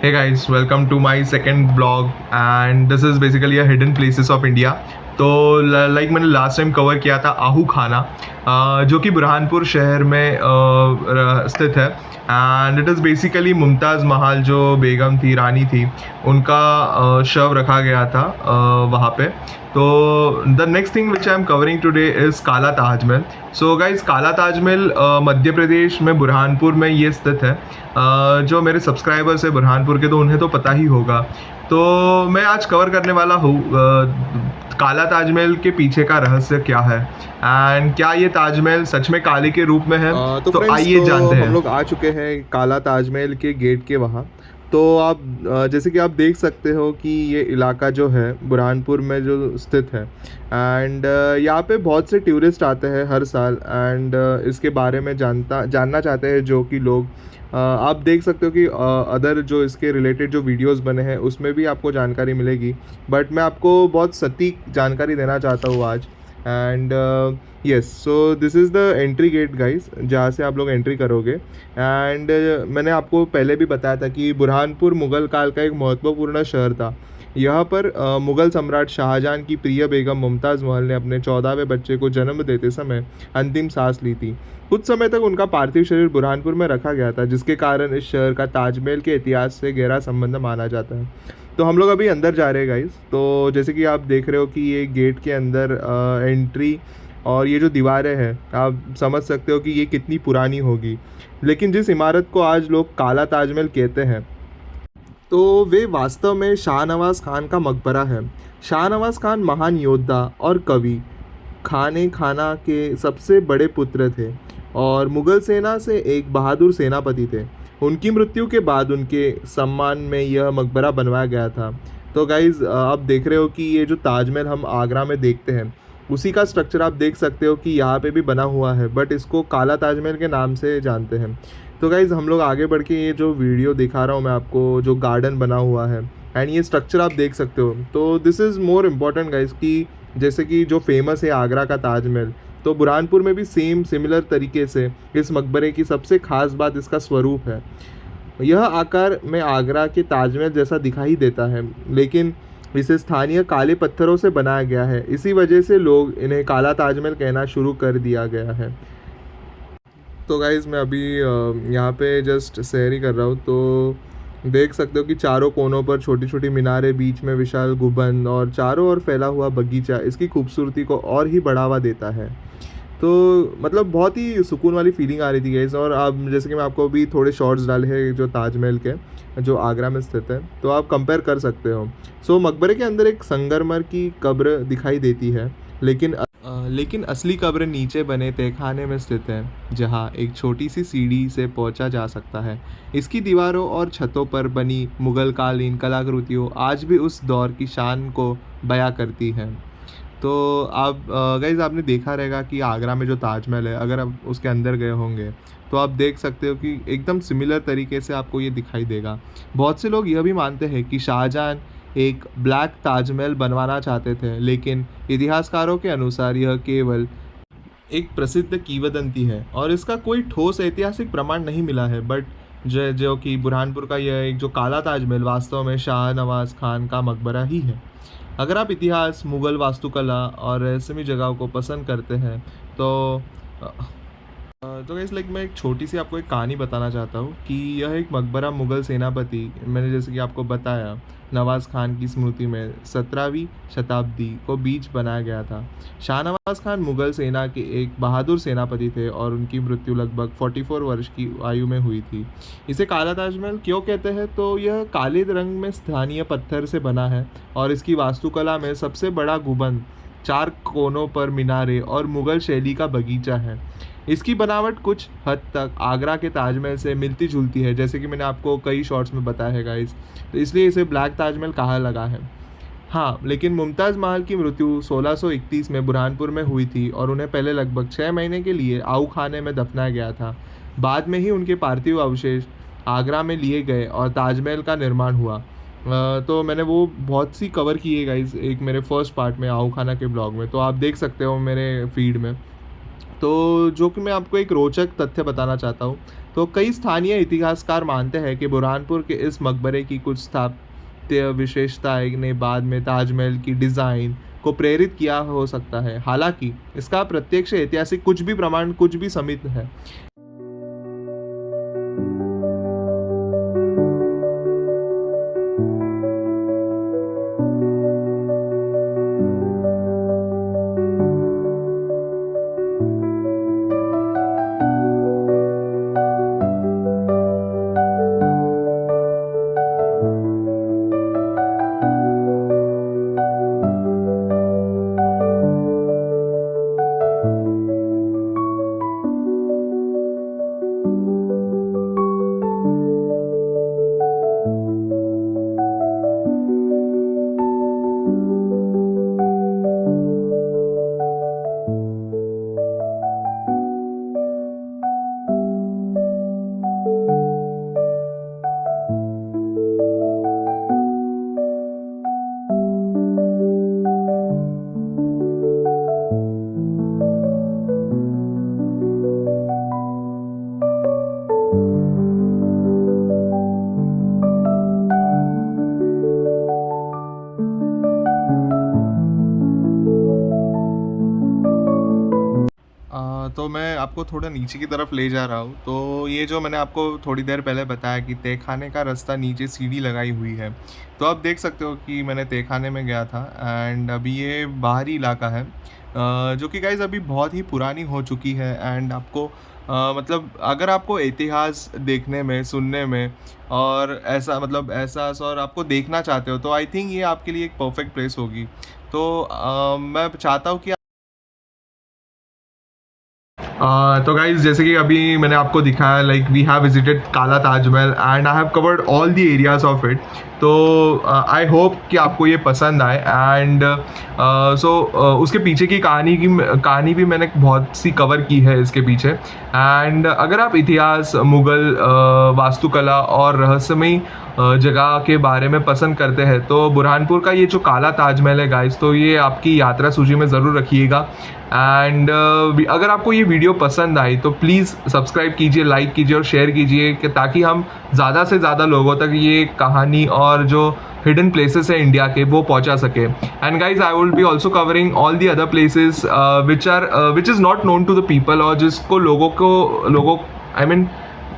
Hey guys, welcome to my second blog and this is basically a hidden places of India. तो like मैंने last time cover किया था आहू खाना जो कि बुरहानपुर शहर में स्थित है and it is basically Mumtaz महल जो बेगम थी, रानी थी, उनका शव रखा गया था वहाँ पे. तो the next thing which I am covering today is काला ताजमहल. सो गाइज, काला ताजमहल मध्य प्रदेश में बुरहानपुर में ये स्थित है. जो मेरे सब्सक्राइबर्स है बुरहानपुर के, तो उन्हें तो पता ही होगा. तो मैं आज कवर करने वाला हूँ काला ताजमहल के पीछे का रहस्य क्या है एंड क्या ये ताजमहल सच में काले के रूप में है. तो आइए जानते हैं. हम लोग आ चुके हैं काला ताजमहल के गेट के वहाँ. तो आप जैसे कि आप देख सकते हो कि ये इलाका जो है बुरहानपुर में जो स्थित है एंड यहाँ पे बहुत से टूरिस्ट आते हैं हर साल एंड इसके बारे में जानना चाहते हैं जो कि लोग आप देख सकते हो कि अदर जो इसके रिलेटेड जो वीडियोस बने हैं उसमें भी आपको जानकारी मिलेगी. बट मैं आपको बहुत सटीक जानकारी देना चाहता हूँ आज. And yes, so this is the entry gate guys, जहाँ से आप लोग एंट्री करोगे. एंड मैंने आपको पहले भी बताया था कि बुरहानपुर मुग़ल काल का एक महत्वपूर्ण शहर था. यहाँ पर मुग़ल सम्राट शाहजहां की प्रिय बेगम मुमताज़ महल ने अपने 14वें बच्चे को जन्म देते समय अंतिम सांस ली थी. कुछ समय तक उनका पार्थिव शरीर बुरहानपुर में रखा गया था, जिसके कारण इस शहर का ताजमहल के इतिहास से गहरा संबंध माना जाता है. तो हम लोग अभी अंदर जा रहे हैं गाइस. तो जैसे कि आप देख रहे हो कि ये गेट के अंदर एंट्री और ये जो दीवारें हैं, आप समझ सकते हो कि ये कितनी पुरानी होगी. लेकिन जिस इमारत को आज लोग काला ताजमहल कहते हैं, तो वे वास्तव में शाहनवाज़ खान का मकबरा है. शाहनवाज़ खान महान योद्धा और कवि, खाने खाना के सबसे बड़े पुत्र थे और मुग़ल सेना से एक बहादुर सेनापति थे. उनकी मृत्यु के बाद उनके सम्मान में यह मकबरा बनवाया गया था. तो गाइज़, आप देख रहे हो कि ये जो ताजमहल हम आगरा में देखते हैं, उसी का स्ट्रक्चर आप देख सकते हो कि यहाँ पे भी बना हुआ है, बट इसको काला ताजमहल के नाम से जानते हैं. तो गाइज़, हम लोग आगे बढ़ के ये जो वीडियो दिखा रहा हूँ मैं आपको, जो गार्डन बना हुआ है एंड ये स्ट्रक्चर आप देख सकते हो. तो this is more important guys कि जैसे कि जो फेमस है आगरा का ताजमहल, तो बुरहानपुर में भी सिमिलर तरीके से इस मकबरे की सबसे ख़ास बात इसका स्वरूप है. यह आकार में आगरा के ताजमहल जैसा दिखाई देता है, लेकिन इसे स्थानीय काले पत्थरों से बनाया गया है. इसी वजह से लोग इन्हें काला ताजमहल कहना शुरू कर दिया गया है. तो गाइज़, मैं अभी यहाँ पे जस्ट सैरी कर रहा हूँ. तो देख सकते हो कि चारों कोनों पर छोटी छोटी मीनारें, बीच में विशाल गुंबद और चारों ओर फैला हुआ बगीचा इसकी खूबसूरती को और ही बढ़ावा देता है. तो मतलब बहुत ही सुकून वाली फीलिंग आ रही थी गाइस. और अब जैसे कि मैं आपको अभी थोड़े शॉर्ट्स डाले हैं जो ताजमहल के, जो आगरा में स्थित है, तो आप कंपेयर कर सकते हो. सो मकबरे के अंदर एक संगमरमर की कब्र दिखाई देती है, लेकिन असली कब्र नीचे बने तहखाने में स्थित है, जहां एक छोटी सी सीढ़ी से पहुंचा जा सकता है. इसकी दीवारों और छतों पर बनी मुग़ल कालीन कलाकृतियों आज भी उस दौर की शान को बयां करती हैं. तो आप गाइज़, आपने देखा रहेगा कि आगरा में जो ताजमहल है, अगर आप उसके अंदर गए होंगे तो आप देख सकते हो कि एकदम सिमिलर तरीके से आपको ये दिखाई देगा. बहुत से लोग यह भी मानते हैं कि शाहजहां एक ब्लैक ताजमहल बनवाना चाहते थे, लेकिन इतिहासकारों के अनुसार यह केवल एक प्रसिद्ध किंवदंती है और इसका कोई ठोस ऐतिहासिक प्रमाण नहीं मिला है. बट जो कि बुरहानपुर का यह एक जो काला ताजमहल वास्तव में शाहनवाज़ खान का मकबरा ही है. अगर आप इतिहास, मुग़ल वास्तुकला और रहस्यमय जगहों को पसंद करते हैं तो गाइस, लाइक मैं एक छोटी सी आपको एक कहानी बताना चाहता हूँ कि यह एक मकबरा मुग़ल सेनापति, मैंने जैसे कि आपको बताया, नवाज़ खान की स्मृति में 17वीं शताब्दी को बीच बनाया गया था. शाहनवाज़ खान मुग़ल सेना के एक बहादुर सेनापति थे और उनकी मृत्यु लगभग 44 वर्ष की आयु में हुई थी. इसे काला ताजमहल क्यों कहते हैं? तो यह काले रंग में स्थानीय पत्थर से बना है और इसकी वास्तुकला में सबसे बड़ा गुंबद, 4 कोनों पर मीनारें और मुग़ल शैली का बगीचा है. इसकी बनावट कुछ हद तक आगरा के ताजमहल से मिलती जुलती है, जैसे कि मैंने आपको कई शॉर्ट्स में बताया है गाइस. तो इसलिए इसे ब्लैक ताजमहल कहा लगा है. हाँ, लेकिन मुमताज़ महल की मृत्यु 1631 में बुरहानपुर में हुई थी और उन्हें पहले लगभग 6 महीने के लिए आऊ खाने में दफनाया गया था. बाद में ही उनके पार्थिव अवशेष आगरा में लिए गए और ताजमहल का निर्माण हुआ. तो मैंने वो बहुत सी कवर की है गाइस, एक मेरे फर्स्ट पार्ट में आऊ खाना के ब्लॉग में, तो आप देख सकते हो मेरे फीड में. तो जो कि मैं आपको एक रोचक तथ्य बताना चाहता हूँ। तो कई स्थानीय इतिहासकार मानते हैं कि बुरहानपुर के इस मकबरे की कुछ स्थापत्य विशेषताएं ने बाद में ताजमहल की डिज़ाइन को प्रेरित किया हो सकता है। हालांकि इसका प्रत्यक्ष ऐतिहासिक कुछ भी प्रमाण कुछ भी सीमित है। तो मैं आपको थोड़ा नीचे की तरफ ले जा रहा हूँ। तो ये जो मैंने आपको थोड़ी देर पहले बताया कि तहखाने का रास्ता नीचे सीढ़ी लगाई हुई है, तो आप देख सकते हो कि मैंने तहखाने में गया था एंड अभी ये बाहरी इलाका है, जो कि गाइज़ अभी बहुत ही पुरानी हो चुकी है। एंड आपको मतलब अगर आपको इतिहास देखने में, सुनने में और ऐसा मतलब एहसास और आपको देखना चाहते हो, तो आई थिंक ये आपके लिए एक परफेक्ट प्लेस होगी। तो मैं चाहता हूँ कि तो गाइज जैसे कि अभी मैंने आपको दिखाया, लाइक वी हैव विजिटेड काला Taj Mahal and I have covered all the areas of it. तो आई होप कि आपको ये पसंद आए एंड उसके पीछे की कहानी भी मैंने बहुत सी कवर की है इसके पीछे। एंड अगर आप इतिहास, मुग़ल वास्तुकला और रहस्यमयी जगह के बारे में पसंद करते हैं, तो बुरहानपुर का ये जो काला ताजमहल है गाइस, तो ये आपकी यात्रा सूची में ज़रूर रखिएगा। एंड अगर आपको ये वीडियो पसंद आई तो प्लीज़ सब्सक्राइब कीजिए, लाइक कीजिए और शेयर कीजिए कि ताकि हम ज़्यादा से ज़्यादा लोगों तक ये कहानी और जो हिडन प्लेसेस है इंडिया के वो पहुंचा सके। And guys I will be also covering all the other places which is not known to the people, और जिसको लोगों आई मीन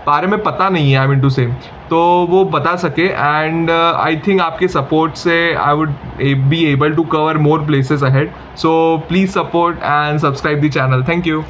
बारे में पता नहीं है, आई मीन टू से, तो वो बता सके। एंड आई थिंक आपके सपोर्ट से I would be able to cover more places ahead. So please support and subscribe the channel. Thank you.